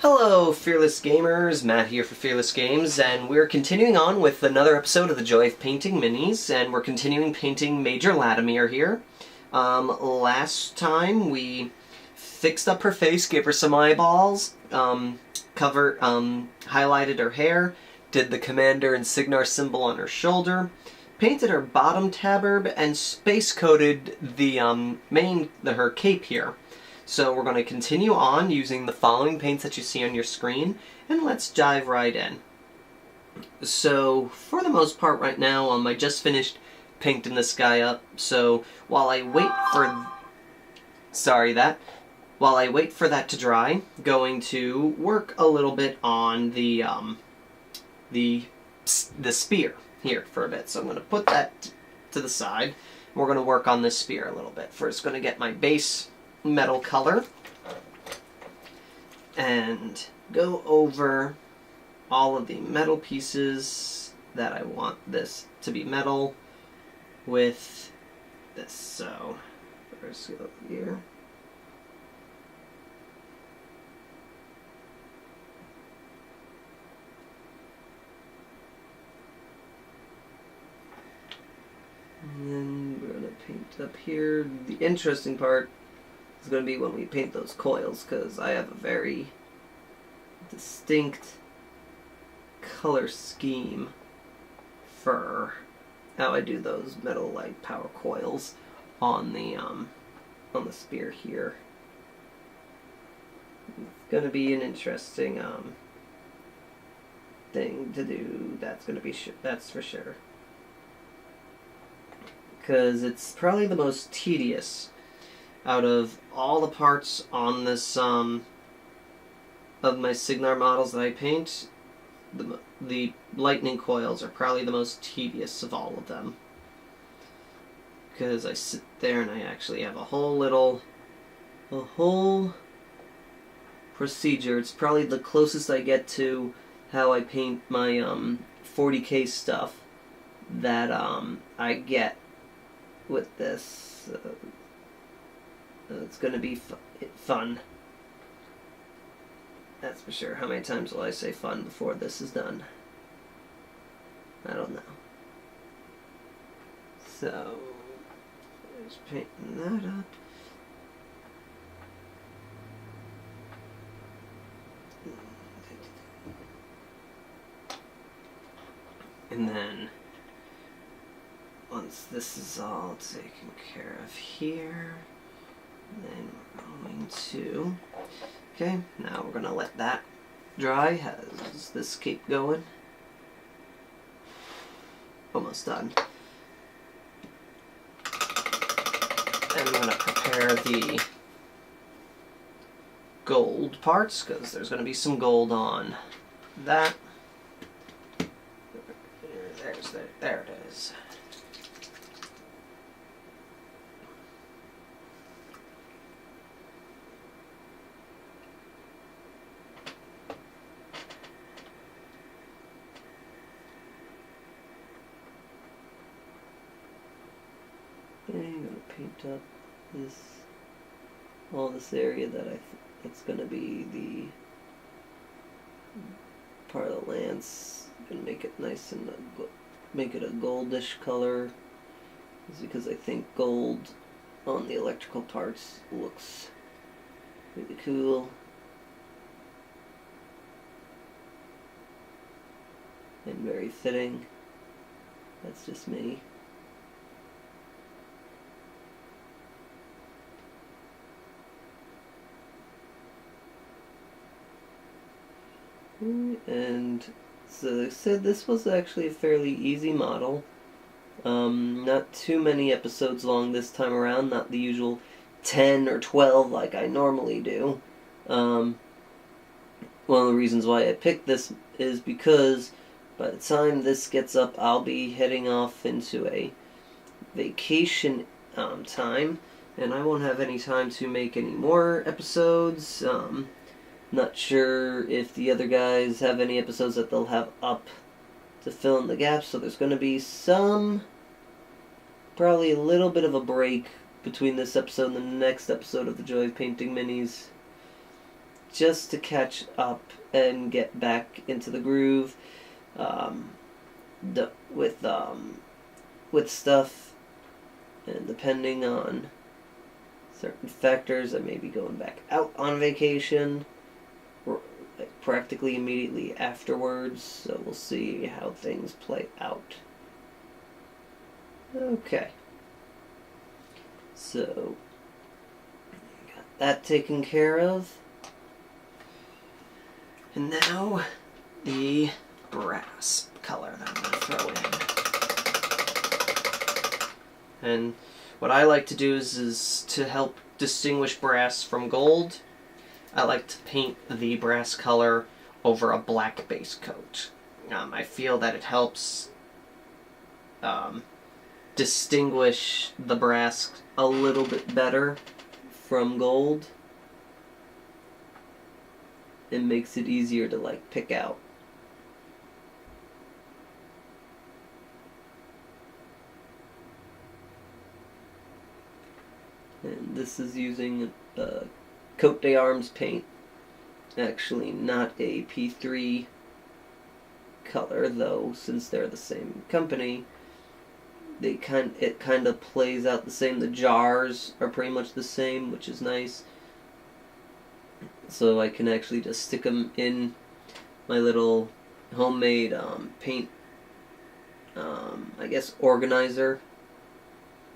Hello, Fearless Gamers. Matt here for Fearless Games, and we're continuing on with another episode of the Joy of Painting Minis, and we're continuing painting Major Laddermore here. Last time we fixed up her face, gave her some eyeballs, highlighted her hair, did the Commander and Cygnar symbol on her shoulder, painted her bottom tabard, and space-coated the her cape here. So we're going to continue on using the following paints that you see on your screen, and let's dive right in. So, for the most part right now, I just finished painting this guy up, so while I wait for... While I wait for that to dry, going to work a little bit on the spear here for a bit. So I'm going to put that to the side. We're going to work on this spear a little bit. First, going to get my base metal color and go over all of the metal pieces that I want this to be metal with this. So first go here. And then we're going to paint up here. The interesting part is going to be when we paint those coils, because I have a very distinct color scheme for how I do those metal light power coils on the spear here. It's going to be an interesting thing to do. That's going to be that's for sure, because it's probably the most tedious out of all the parts on this, of my Cygnar models that I paint. The lightning coils are probably the most tedious of all of them, because I sit there and I actually have a whole procedure. It's probably the closest I get to how I paint my 40K stuff that I get with this. It's going to be fun. That's for sure. How many times will I say fun before this is done? I don't know. So, just painting that up. And then, once this is all taken care of here, then we're going to... Okay, now we're going to let that dry. How's this cape going? Almost done. And I'm going to prepare the gold parts, because there's going to be some gold on that. There it is. Okay, I'm going to paint up all this area that's going to be the part of the lance. I'm going to make it nice and make it a goldish color, is because I think gold on the electrical parts looks really cool. And very fitting. That's just me. And so they said this was actually a fairly easy model. Not too many episodes long this time around, not the usual 10 or 12 like I normally do. One of the reasons why I picked this is because by the time this gets up, I'll be heading off into a vacation time, and I won't have any time to make any more episodes. Not sure if the other guys have any episodes that they'll have up to fill in the gaps, so there's going to be probably a little bit of a break between this episode and the next episode of the Joy of Painting Minis, just to catch up and get back into the groove with stuff, and depending on certain factors, I may be going back out on vacation like practically immediately afterwards, so we'll see how things play out. Okay, so got that taken care of, and now the brass color that I'm going to throw in. And what I like to do is to help distinguish brass from gold, I like to paint the brass color over a black base coat. I feel that it helps distinguish the brass a little bit better from gold. It makes it easier to like pick out. And this is using Cote d'Arms paint. Actually not a P3 color, though, since they're the same company. It kind of plays out the same. The jars are pretty much the same, which is nice. So I can actually just stick them in my little homemade paint, I guess, organizer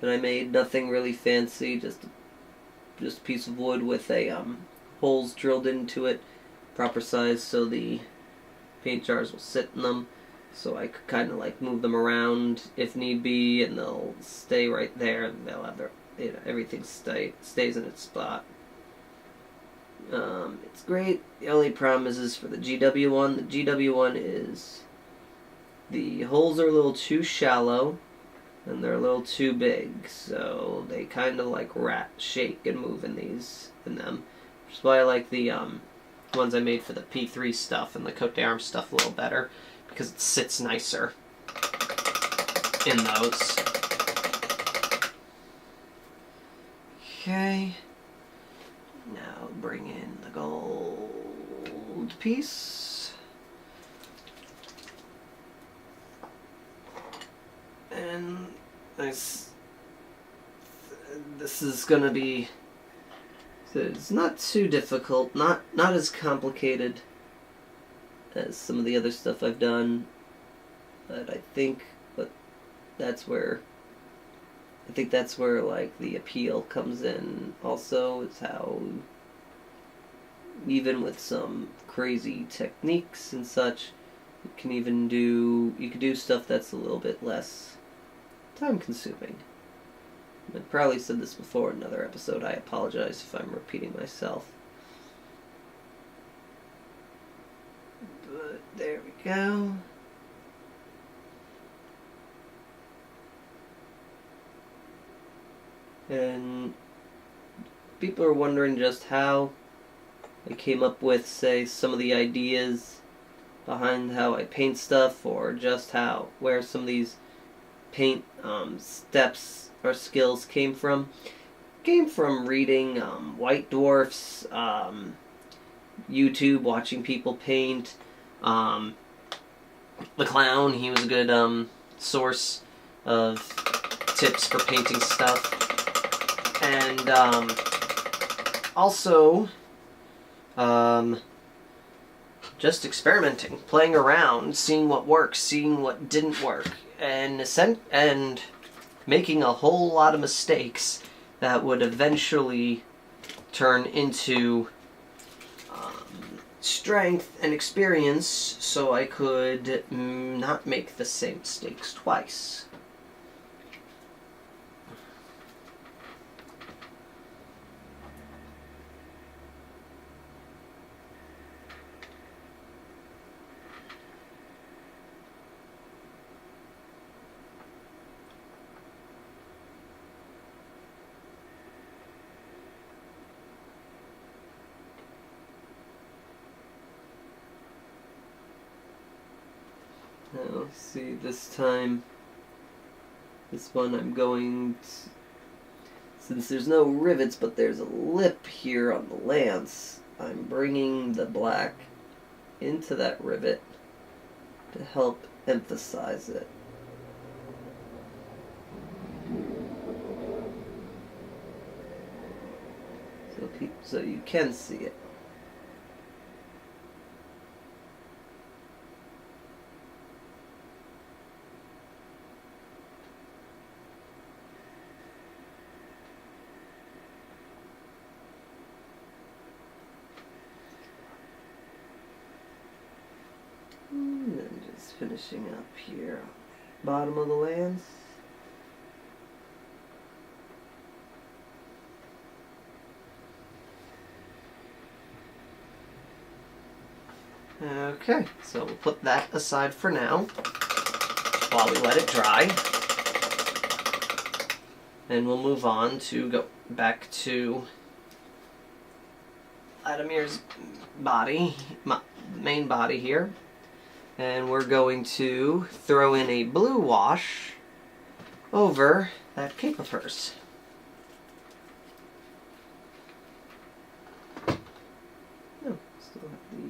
that I made. Nothing really fancy, just a piece of wood with a holes drilled into it, proper size, so the paint jars will sit in them. So I could kind of like move them around if need be, and they'll stay right there, and they'll have everything stays in its spot. It's great. The only problem is for the GW one. The GW one is the holes are a little too shallow and they're a little too big, so they kind of like shake and move in them. Which is why I like the ones I made for the P3 stuff and the Cote d'Arms stuff a little better, because it sits nicer in those. Okay. Now bring in the gold piece. And this is gonna be, it's not too difficult, not as complicated as some of the other stuff I've done, but I think that's where like the appeal comes in. Also, is how even with some crazy techniques and such, you can do stuff that's a little bit less time consuming. I probably said this before in another episode. I apologize if I'm repeating myself. But there we go. And people are wondering just how I came up with, say, some of the ideas behind how I paint stuff, or just where some of these paint steps or skills came from. Came from reading White Dwarf's YouTube, watching people paint. The Clown, he was a good source of tips for painting stuff. And also just experimenting, playing around, seeing what works, seeing what didn't work, and making a whole lot of mistakes that would eventually turn into strength and experience, so I could not make the same mistakes twice. Now, see, this time, this one I'm going to, since there's no rivets, but there's a lip here on the lance, I'm bringing the black into that rivet to help emphasize it. So you can see it. And then just finishing up here, bottom of the lance. Okay, so we'll put that aside for now while we let it dry. And we'll move on to go back to Laddermore's body, main body here. And we're going to throw in a blue wash over that cape of hers. Oh, still have the...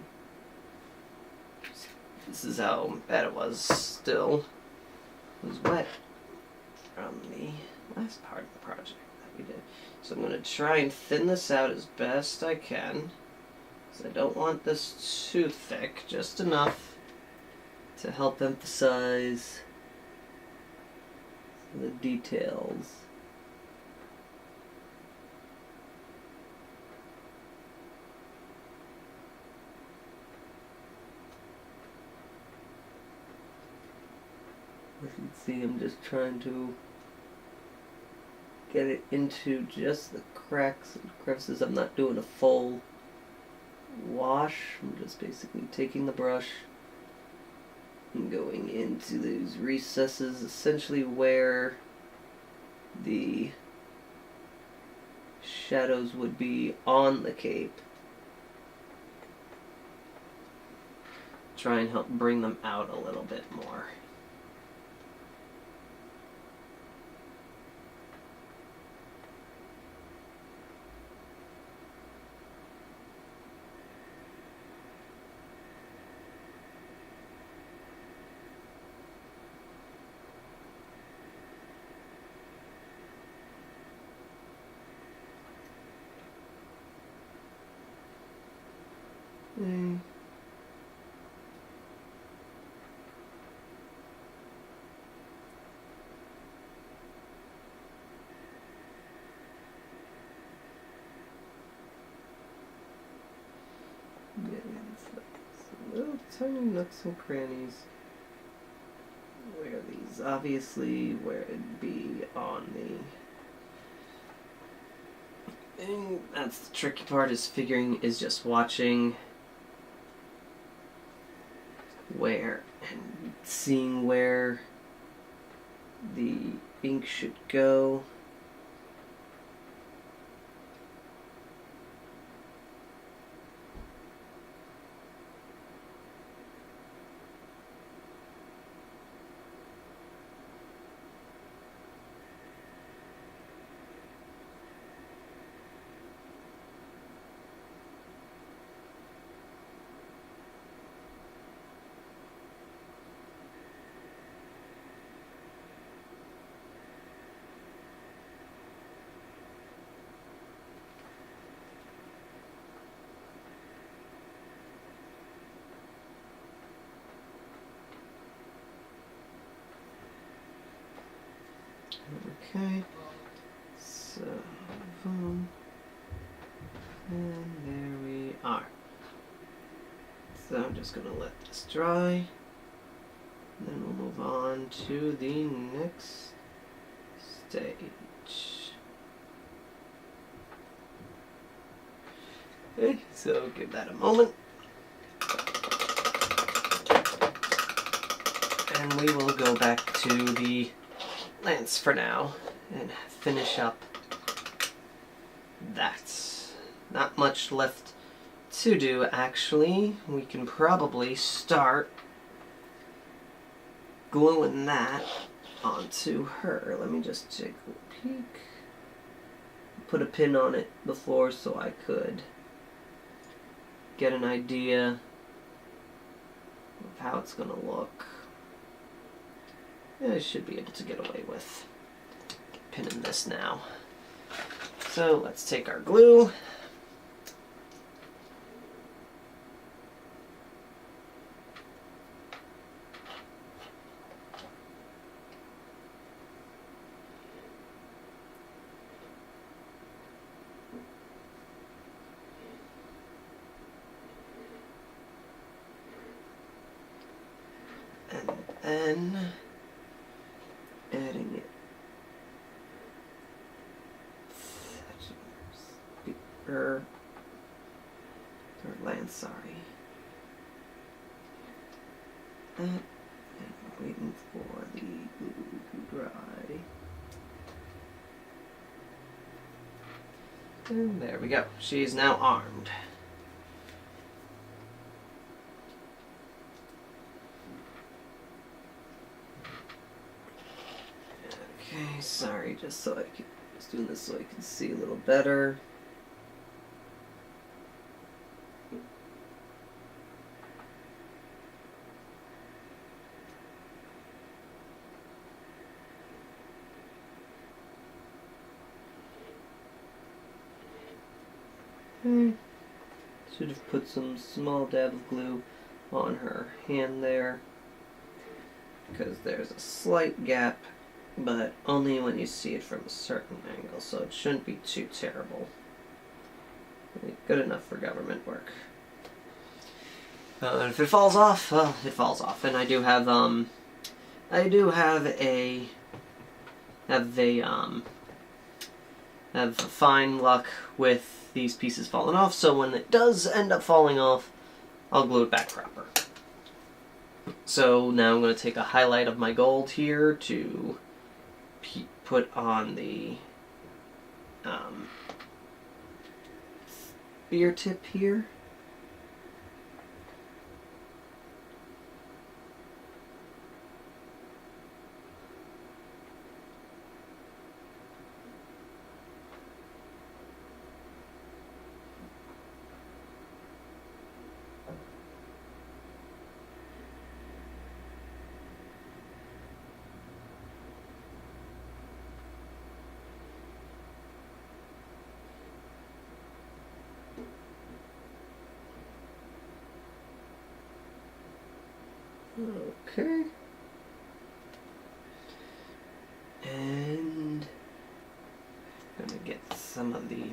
This is how bad it was. Still, it was wet from the last part of the project that we did. So I'm going to try and thin this out as best I can, because I don't want this too thick, just enough to help emphasize the details. As you can see, I'm just trying to get it into just the cracks and crevices. I'm not doing a full wash. I'm just basically taking the brush and going into these recesses, essentially where the shadows would be on the cape. Try and help bring them out a little bit more. Little tiny nooks and crannies where these obviously where it'd be on the, and that's the tricky part, is just watching where and seeing where the ink should go. Okay, so boom, and there we are. So I'm just going to let this dry, and then we'll move on to the next stage. Okay, so give that a moment. And we will go back to the lance for now and finish up that. Not much left to do, actually. We can probably start gluing that onto her. Let me just take a little peek. Put a pin on it before so I could get an idea of how it's going to look. I should be able to get away with pinning this now. So let's take our glue. And then adding it or land, sorry. And waiting for the glue to dry. And there we go. She's now armed. Okay, sorry, just so I can just doing this so I can see a little better. Should have put some small dab of glue on her hand there, because there's a slight gap, but only when you see it from a certain angle, so it shouldn't be too terrible. Good enough for government work. If it falls off, well, it falls off. And I do have fine luck with these pieces falling off, so when it does end up falling off, I'll glue it back proper. So now I'm going to take a highlight of my gold here to put on the spear tip here. Okay. And I'm going to get some of the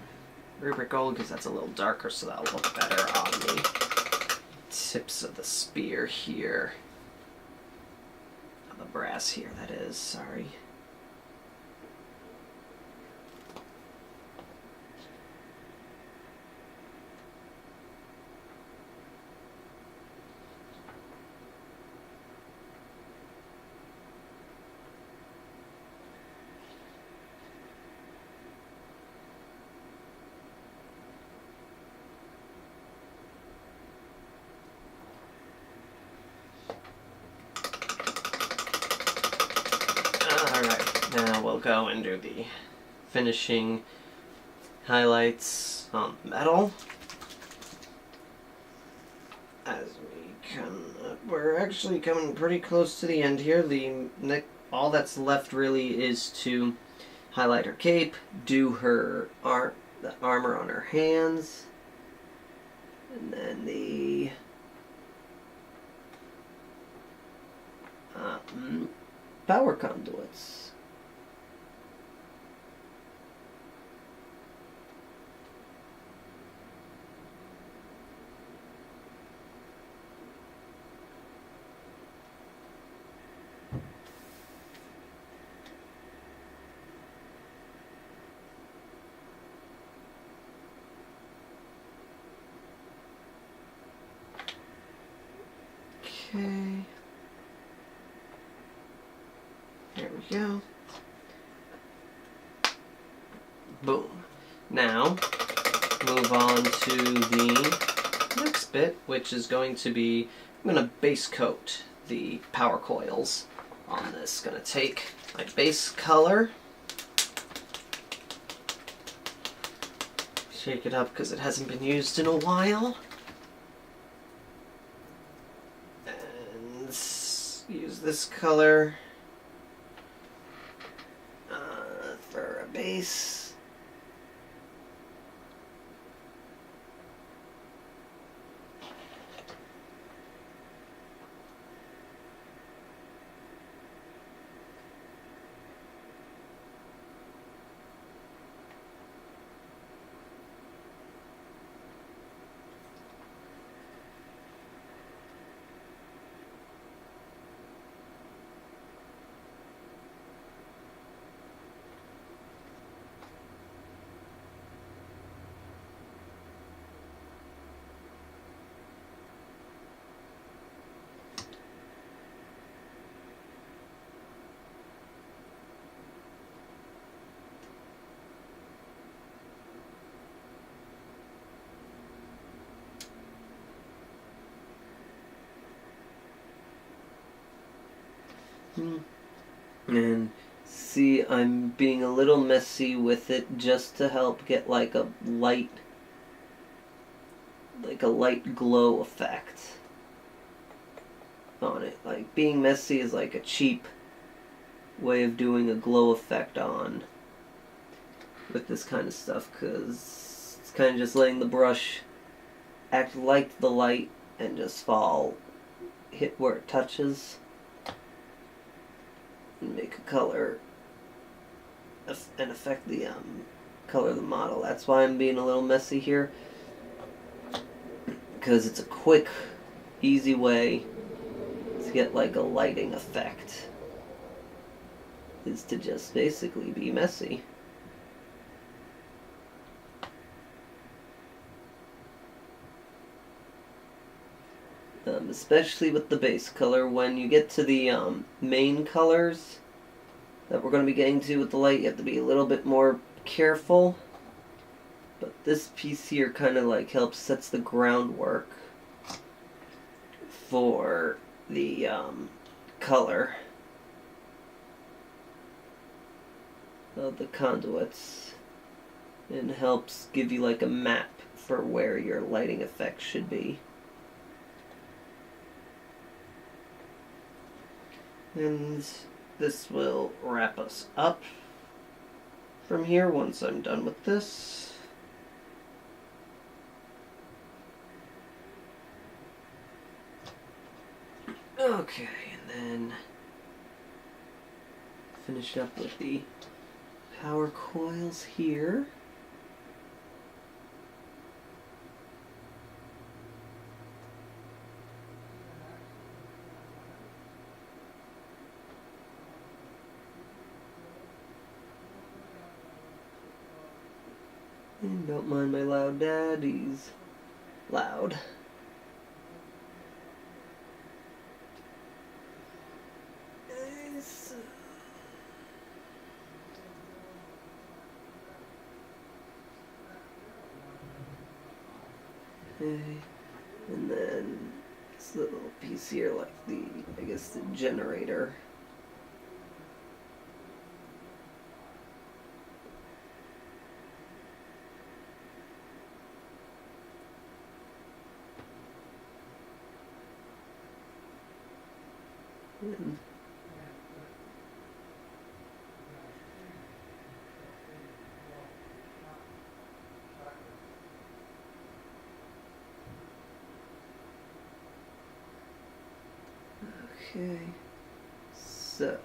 rubric gold because that's a little darker, so that'll look better on the tips of the spear here. The brass here, that is, sorry. Now we'll go and do the finishing highlights on metal. As we come up, we're actually coming pretty close to the end here. All that's left really is to highlight her cape, do her the armor on her hands, and then the power conduits. Okay. There we go. Boom. Now, move on to the next bit, which is going to be, I'm going to base coat the power coils on this. Gonna take my base color, shake it up because it hasn't been used in a while, and use this color for a base. And see, I'm being a little messy with it just to help get like a light glow effect on it. Like, being messy is like a cheap way of doing a glow effect on with this kind of stuff, because it's kind of just letting the brush act like the light and just hit where it touches. Make a color and affect the color of the model. That's why I'm being a little messy here, because it's a quick, easy way to get like a lighting effect, is to just basically be messy. Especially with the base color. When you get to the main colors that we're going to be getting to with the light, you have to be a little bit more careful. But this piece here kind of like sets the groundwork for the color of the conduits, and helps give you like a map for where your lighting effects should be. And this will wrap us up from here once I'm done with this. Okay, and then finish up with the power coils here. And don't mind my loud dad, he's loud. Nice. Okay, and then this little piece here, like I guess the generator. Okay, so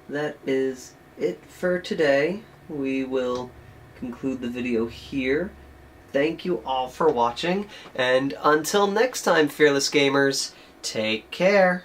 that is it for today. We will conclude the video here. Thank you all for watching, and until next time, fearless gamers, take care.